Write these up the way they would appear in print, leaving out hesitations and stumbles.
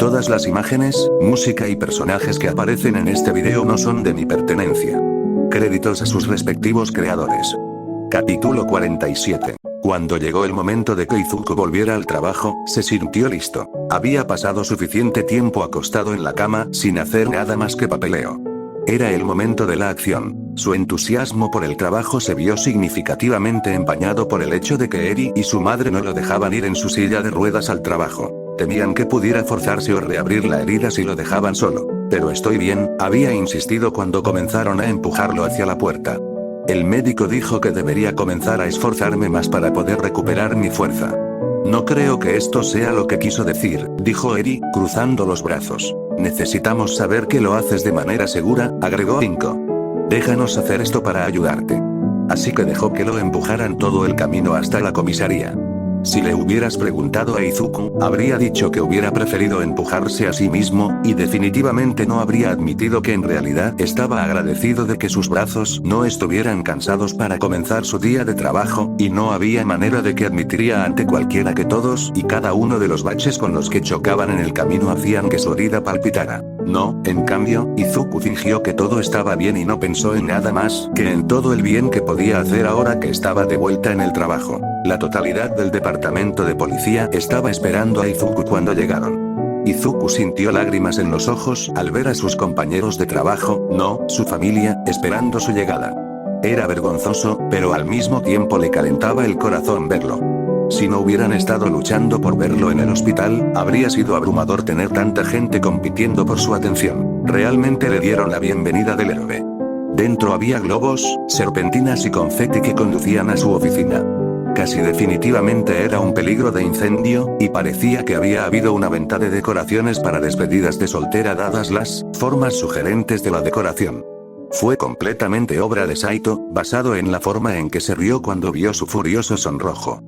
Todas las imágenes, música y personajes que aparecen en este video no son de mi pertenencia. Créditos a sus respectivos creadores. Capítulo 47. Cuando llegó el momento de que Izuku volviera al trabajo, se sintió listo. Había pasado suficiente tiempo acostado en la cama, sin hacer nada más que papeleo. Era el momento de la acción. Su entusiasmo por el trabajo se vio significativamente empañado por el hecho de que Eri y su madre no lo dejaban ir en su silla de ruedas al trabajo. Temían que pudiera forzarse o reabrir la herida si lo dejaban solo. Pero estoy bien, había insistido cuando comenzaron a empujarlo hacia la puerta. El médico dijo que debería comenzar a esforzarme más para poder recuperar mi fuerza. No creo que esto sea lo que quiso decir, dijo Eri, cruzando los brazos. Necesitamos saber que lo haces de manera segura, agregó Inko. Déjanos hacer esto para ayudarte. Así que dejó que lo empujaran todo el camino hasta la comisaría. Si le hubieras preguntado a Izuku, habría dicho que hubiera preferido empujarse a sí mismo, y definitivamente no habría admitido que en realidad estaba agradecido de que sus brazos no estuvieran cansados para comenzar su día de trabajo, y no había manera de que admitiría ante cualquiera que todos y cada uno de los baches con los que chocaban en el camino hacían que su herida palpitara. No, en cambio, Izuku fingió que todo estaba bien y no pensó en nada más que en todo el bien que podía hacer ahora que estaba de vuelta en el trabajo. La totalidad del departamento de policía estaba esperando a Izuku cuando llegaron. Izuku sintió lágrimas en los ojos al ver a sus compañeros de trabajo, no, su familia, esperando su llegada. Era vergonzoso, pero al mismo tiempo le calentaba el corazón verlo. Si no hubieran estado luchando por verlo en el hospital, habría sido abrumador tener tanta gente compitiendo por su atención. Realmente le dieron la bienvenida del héroe. Dentro había globos, serpentinas y confeti que conducían a su oficina. Casi definitivamente era un peligro de incendio, y parecía que había habido una venta de decoraciones para despedidas de soltera dadas las formas sugerentes de la decoración. Fue completamente obra de Saito, basado en la forma en que se rió cuando vio su furioso sonrojo.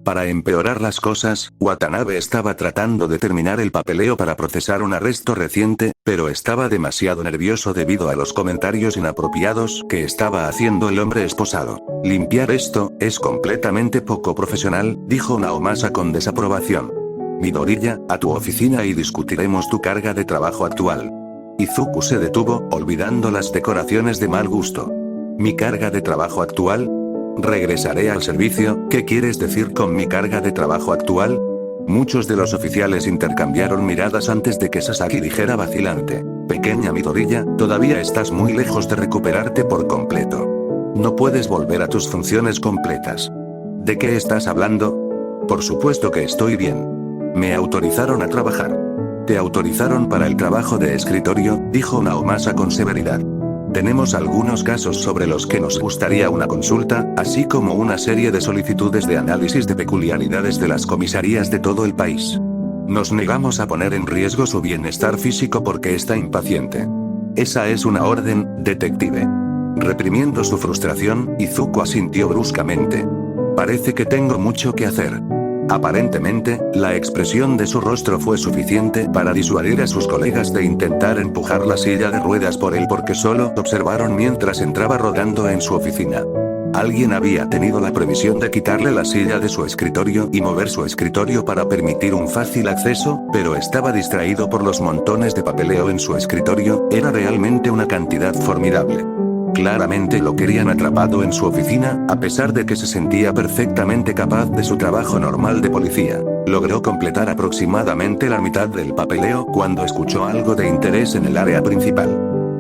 Para empeorar las cosas, Watanabe estaba tratando de terminar el papeleo para procesar un arresto reciente, pero estaba demasiado nervioso debido a los comentarios inapropiados que estaba haciendo el hombre esposado. Limpiar esto es completamente poco profesional, dijo Naomasa con desaprobación. Midoriya, a tu oficina y discutiremos tu carga de trabajo actual. Izuku se detuvo, olvidando las decoraciones de mal gusto. ¿Mi carga de trabajo actual? Regresaré al servicio, ¿qué quieres decir con mi carga de trabajo actual? Muchos de los oficiales intercambiaron miradas antes de que Sasaki dijera vacilante. Pequeña Midoriya, todavía estás muy lejos de recuperarte por completo. No puedes volver a tus funciones completas. ¿De qué estás hablando? Por supuesto que estoy bien. Me autorizaron a trabajar. Te autorizaron para el trabajo de escritorio, dijo Naomasa con severidad. Tenemos algunos casos sobre los que nos gustaría una consulta, así como una serie de solicitudes de análisis de peculiaridades de las comisarías de todo el país. Nos negamos a poner en riesgo su bienestar físico porque está impaciente. Esa es una orden, detective. Reprimiendo su frustración, Izuku asintió bruscamente. Parece que tengo mucho que hacer. Aparentemente, la expresión de su rostro fue suficiente para disuadir a sus colegas de intentar empujar la silla de ruedas por él porque solo observaron mientras entraba rodando en su oficina. Alguien había tenido la previsión de quitarle la silla de su escritorio y mover su escritorio para permitir un fácil acceso, pero estaba distraído por los montones de papeleo en su escritorio, era realmente una cantidad formidable. Claramente lo querían atrapado en su oficina, a pesar de que se sentía perfectamente capaz de su trabajo normal de policía. Logró completar aproximadamente la mitad del papeleo cuando escuchó algo de interés en el área principal.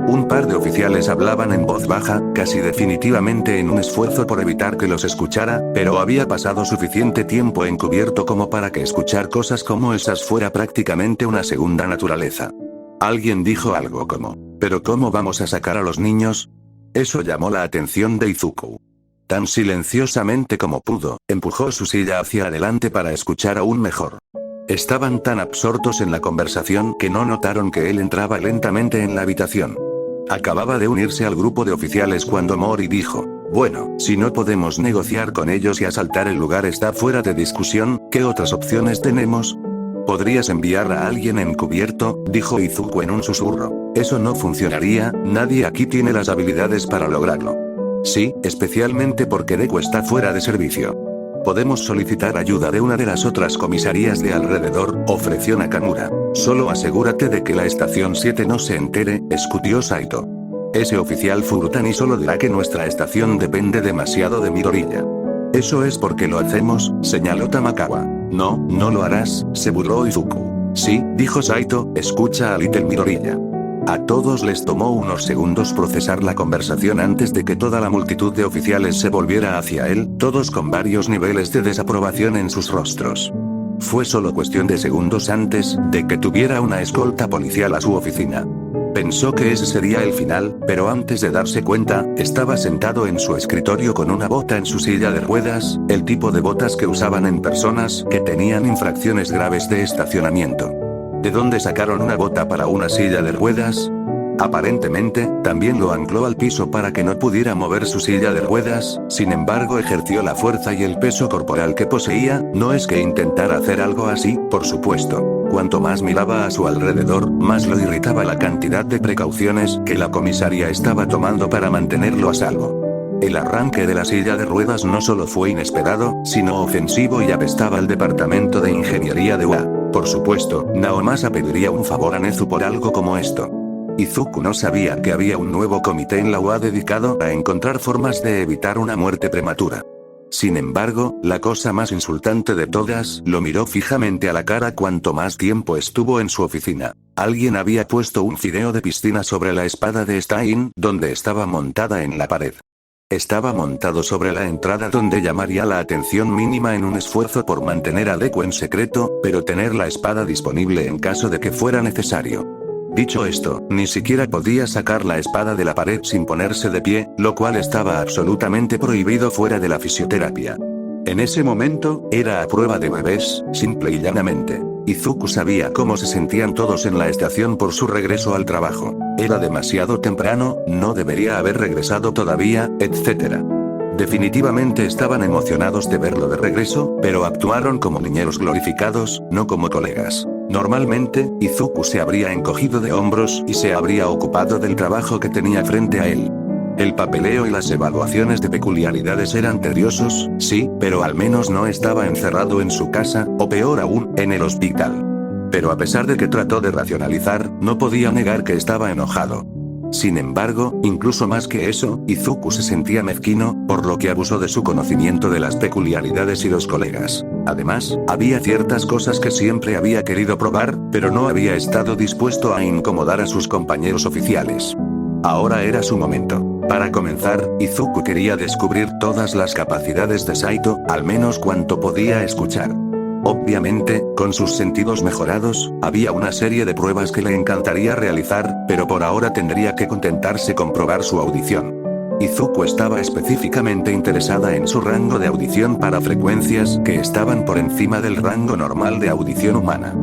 Un par de oficiales hablaban en voz baja, casi definitivamente en un esfuerzo por evitar que los escuchara, pero había pasado suficiente tiempo encubierto como para que escuchar cosas como esas fuera prácticamente una segunda naturaleza. Alguien dijo algo como, ¿pero cómo vamos a sacar a los niños? Eso llamó la atención de Izuku. Tan silenciosamente como pudo, empujó su silla hacia adelante para escuchar aún mejor. Estaban tan absortos en la conversación que no notaron que él entraba lentamente en la habitación. Acababa de unirse al grupo de oficiales cuando Mori dijo, bueno, si no podemos negociar con ellos y asaltar el lugar está fuera de discusión, ¿qué otras opciones tenemos? ¿Podrías enviar a alguien encubierto?, dijo Izuku en un susurro. Eso no funcionaría, nadie aquí tiene las habilidades para lograrlo. Sí, especialmente porque Deku está fuera de servicio. podemos solicitar ayuda de una de las otras comisarías de alrededor, ofreció Nakamura. Solo asegúrate de que la estación 7 no se entere, escutió Saito. Ese oficial Furutani solo dirá que nuestra estación depende demasiado de Midoriya. Eso es porque lo hacemos, señaló Tamakawa. No, no lo harás, se burló Izuku. Sí, dijo Saito, escucha a Little Midoriya. A todos les tomó unos segundos procesar la conversación antes de que toda la multitud de oficiales se volviera hacia él, todos con varios niveles de desaprobación en sus rostros. Fue solo cuestión de segundos antes de que tuviera una escolta policial a su oficina. Pensó que ese sería el final, pero antes de darse cuenta, estaba sentado en su escritorio con una bota en su silla de ruedas, el tipo de botas que usaban en personas que tenían infracciones graves de estacionamiento. ¿De dónde sacaron una bota para una silla de ruedas? Aparentemente, también lo ancló al piso para que no pudiera mover su silla de ruedas, sin embargo ejerció la fuerza y el peso corporal que poseía, no es que intentara hacer algo así, por supuesto. Cuanto más miraba a su alrededor, más lo irritaba la cantidad de precauciones que la comisaría estaba tomando para mantenerlo a salvo. El arranque de la silla de ruedas no solo fue inesperado, sino ofensivo y apestaba al departamento de ingeniería de UA. Por supuesto, Naomasa pediría un favor a Nezu por algo como esto. Izuku no sabía que había un nuevo comité en la UA dedicado a encontrar formas de evitar una muerte prematura. Sin embargo, la cosa más insultante de todas, lo miró fijamente a la cara cuanto más tiempo estuvo en su oficina. Alguien había puesto un fideo de piscina sobre la espada de Stein, donde estaba montada en la pared. Estaba montado sobre la entrada donde llamaría la atención mínima en un esfuerzo por mantener a Deku en secreto, pero tener la espada disponible en caso de que fuera necesario. Dicho esto, ni siquiera podía sacar la espada de la pared sin ponerse de pie, lo cual estaba absolutamente prohibido fuera de la fisioterapia. En ese momento, era a prueba de bebés, simple y llanamente. Izuku sabía cómo se sentían todos en la estación por su regreso al trabajo. Era demasiado temprano, no debería haber regresado todavía, etc. Definitivamente estaban emocionados de verlo de regreso, pero actuaron como niñeros glorificados, no como colegas. Normalmente, Izuku se habría encogido de hombros y se habría ocupado del trabajo que tenía frente a él. El papeleo y las evaluaciones de peculiaridades eran tediosos, sí, pero al menos no estaba encerrado en su casa, o peor aún, en el hospital. Pero a pesar de que trató de racionalizar, no podía negar que estaba enojado. Sin embargo, incluso más que eso, Izuku se sentía mezquino, por lo que abusó de su conocimiento de las peculiaridades y los colegas. Además, había ciertas cosas que siempre había querido probar, pero no había estado dispuesto a incomodar a sus compañeros oficiales. Ahora era su momento. Para comenzar, Izuku quería descubrir todas las capacidades de Saito, al menos cuanto podía escuchar. Obviamente, con sus sentidos mejorados, había una serie de pruebas que le encantaría realizar, pero por ahora tendría que contentarse con probar su audición. Izuku estaba específicamente interesada en su rango de audición para frecuencias que estaban por encima del rango normal de audición humana.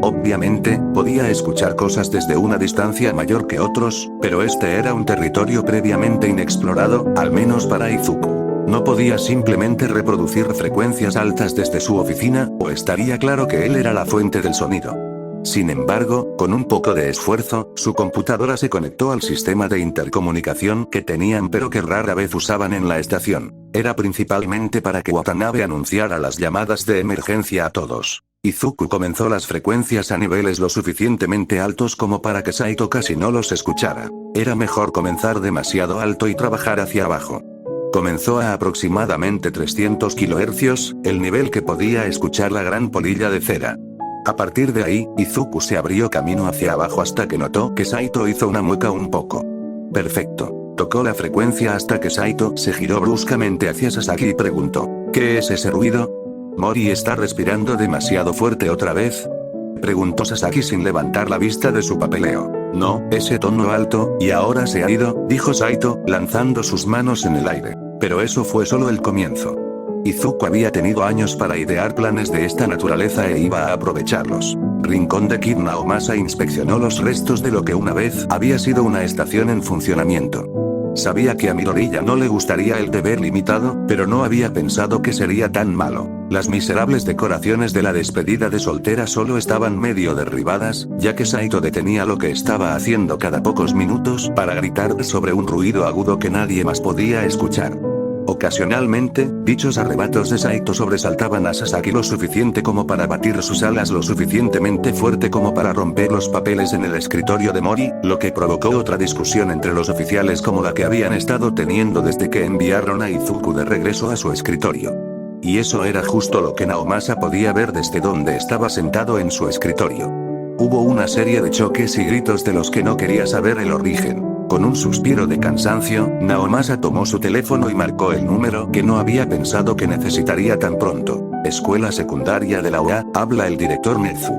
Obviamente, podía escuchar cosas desde una distancia mayor que otros, pero este era un territorio previamente inexplorado, al menos para Izuku. No podía simplemente reproducir frecuencias altas desde su oficina, o estaría claro que él era la fuente del sonido. Sin embargo, con un poco de esfuerzo, su computadora se conectó al sistema de intercomunicación que tenían pero que rara vez usaban en la estación. Era principalmente para que Watanabe anunciara las llamadas de emergencia a todos. Izuku comenzó las frecuencias a niveles lo suficientemente altos como para que Saito casi no los escuchara. Era mejor comenzar demasiado alto y trabajar hacia abajo. Comenzó a aproximadamente 300 kHz, el nivel que podía escuchar la gran polilla de cera. A partir de ahí, Izuku se abrió camino hacia abajo hasta que notó que Saito hizo una mueca un poco. Perfecto. Tocó la frecuencia hasta que Saito se giró bruscamente hacia Sasaki y preguntó, ¿qué es ese ruido? ¿Mori está respirando demasiado fuerte otra vez? Preguntó Sasaki sin levantar la vista de su papeleo. No, ese tono alto, y ahora se ha ido, dijo Saito, lanzando sus manos en el aire. Pero eso fue solo el comienzo. Izuku había tenido años para idear planes de esta naturaleza e iba a aprovecharlos. Rincón de Kid Naomasa inspeccionó los restos de lo que una vez había sido una estación en funcionamiento. Sabía que a Midoriya no le gustaría el deber limitado, pero no había pensado que sería tan malo. Las miserables decoraciones de la despedida de soltera solo estaban medio derribadas, ya que Saito detenía lo que estaba haciendo cada pocos minutos para gritar sobre un ruido agudo que nadie más podía escuchar. Ocasionalmente, dichos arrebatos de Saito sobresaltaban a Sasaki lo suficiente como para batir sus alas lo suficientemente fuerte como para romper los papeles en el escritorio de Mori, lo que provocó otra discusión entre los oficiales como la que habían estado teniendo desde que enviaron a Izuku de regreso a su escritorio. Y eso era justo lo que Naomasa podía ver desde donde estaba sentado en su escritorio. Hubo una serie de choques y gritos de los que no quería saber el origen. Con un suspiro de cansancio, Naomasa tomó su teléfono y marcó el número que no había pensado que necesitaría tan pronto. Escuela secundaria de la UA, habla el director Nezu.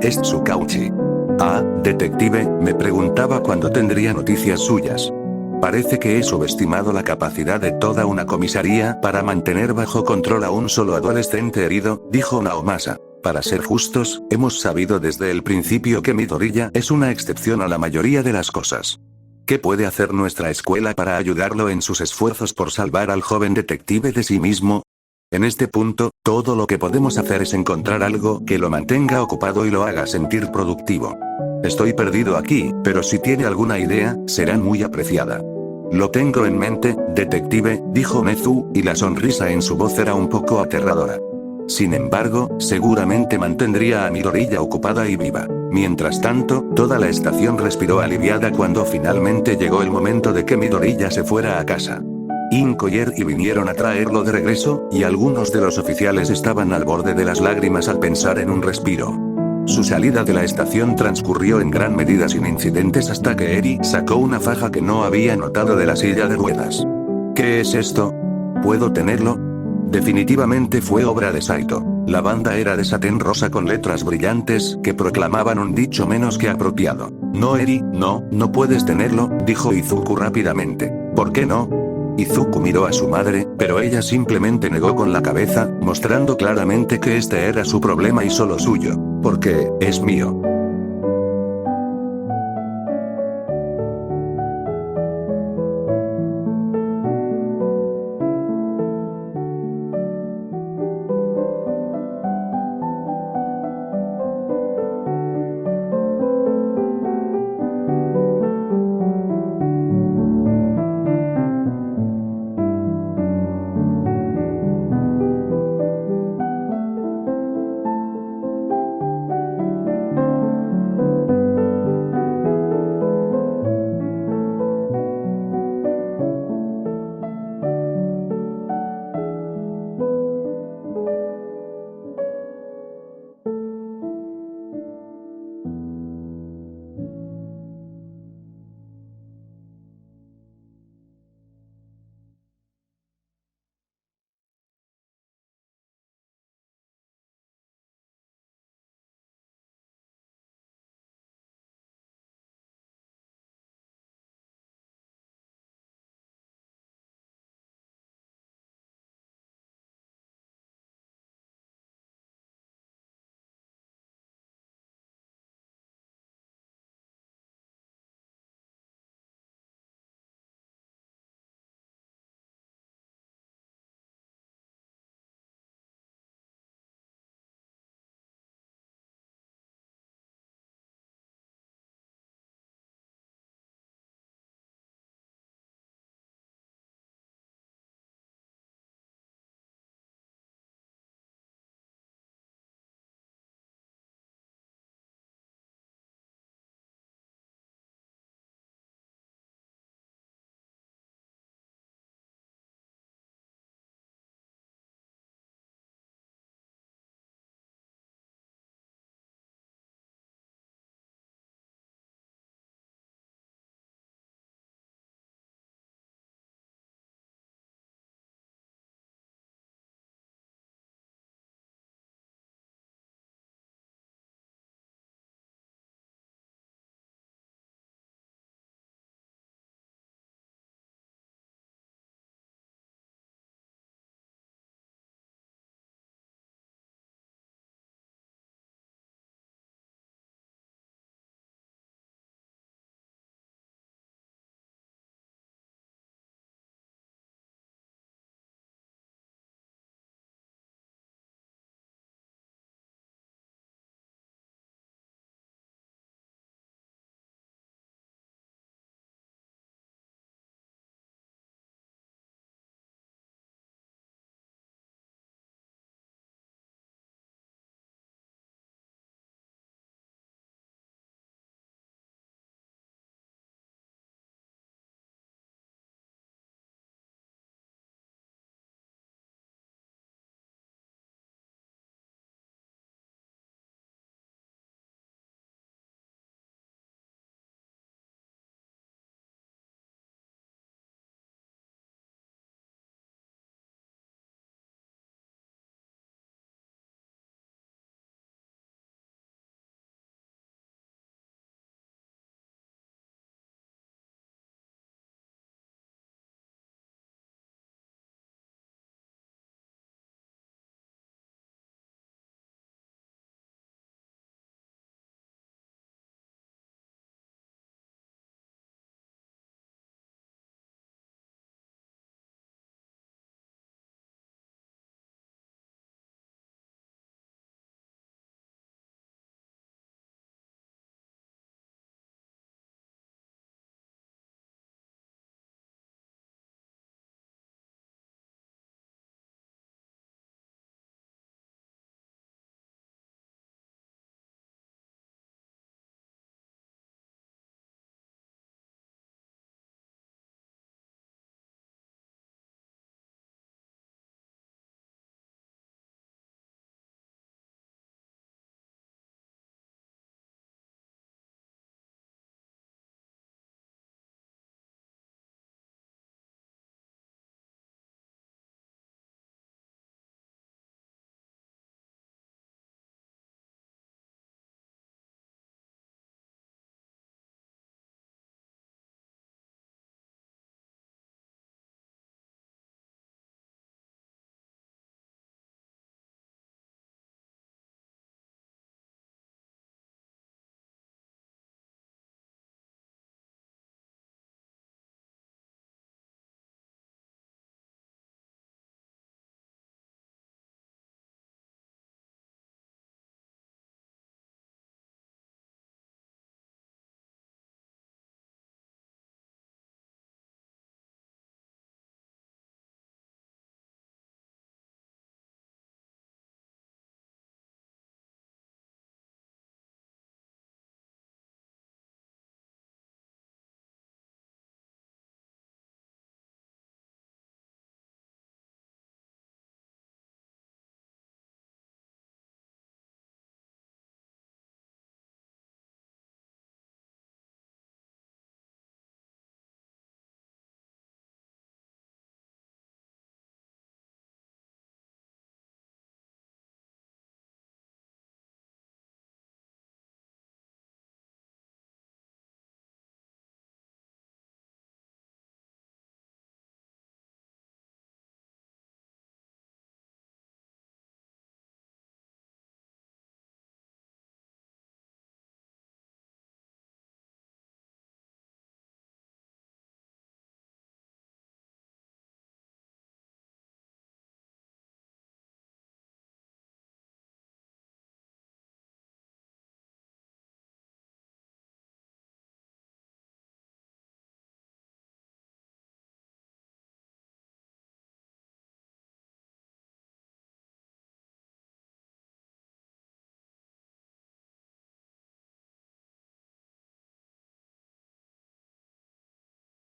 Es Tsukauchi. Ah, detective, me preguntaba cuándo tendría noticias suyas. Parece que he subestimado la capacidad de toda una comisaría para mantener bajo control a un solo adolescente herido, dijo Naomasa. Para ser justos, hemos sabido desde el principio que Midoriya es una excepción a la mayoría de las cosas. ¿Qué puede hacer nuestra escuela para ayudarlo en sus esfuerzos por salvar al joven detective de sí mismo? En este punto, todo lo que podemos hacer es encontrar algo que lo mantenga ocupado y lo haga sentir productivo. Estoy perdido aquí, pero si tiene alguna idea, será muy apreciada. Lo tengo en mente, detective, dijo Nezu, y la sonrisa en su voz era un poco aterradora. Sin embargo, seguramente mantendría a Midoriya ocupada y viva. Mientras tanto, toda la estación respiró aliviada cuando finalmente llegó el momento de que Midoriya se fuera a casa. Inko y Eri vinieron a traerlo de regreso, y algunos de los oficiales estaban al borde de las lágrimas al pensar en un respiro. Su salida de la estación transcurrió en gran medida sin incidentes hasta que Eri sacó una faja que no había notado de la silla de ruedas. ¿Qué es esto? ¿Puedo tenerlo? Definitivamente fue obra de Saito. La banda era de satén rosa con letras brillantes que proclamaban un dicho menos que apropiado. No, Eri, no puedes tenerlo, dijo Izuku rápidamente. ¿Por qué no? Izuku miró a su madre, pero ella simplemente negó con la cabeza, mostrando claramente que este era su problema y solo suyo. Porque, es mío.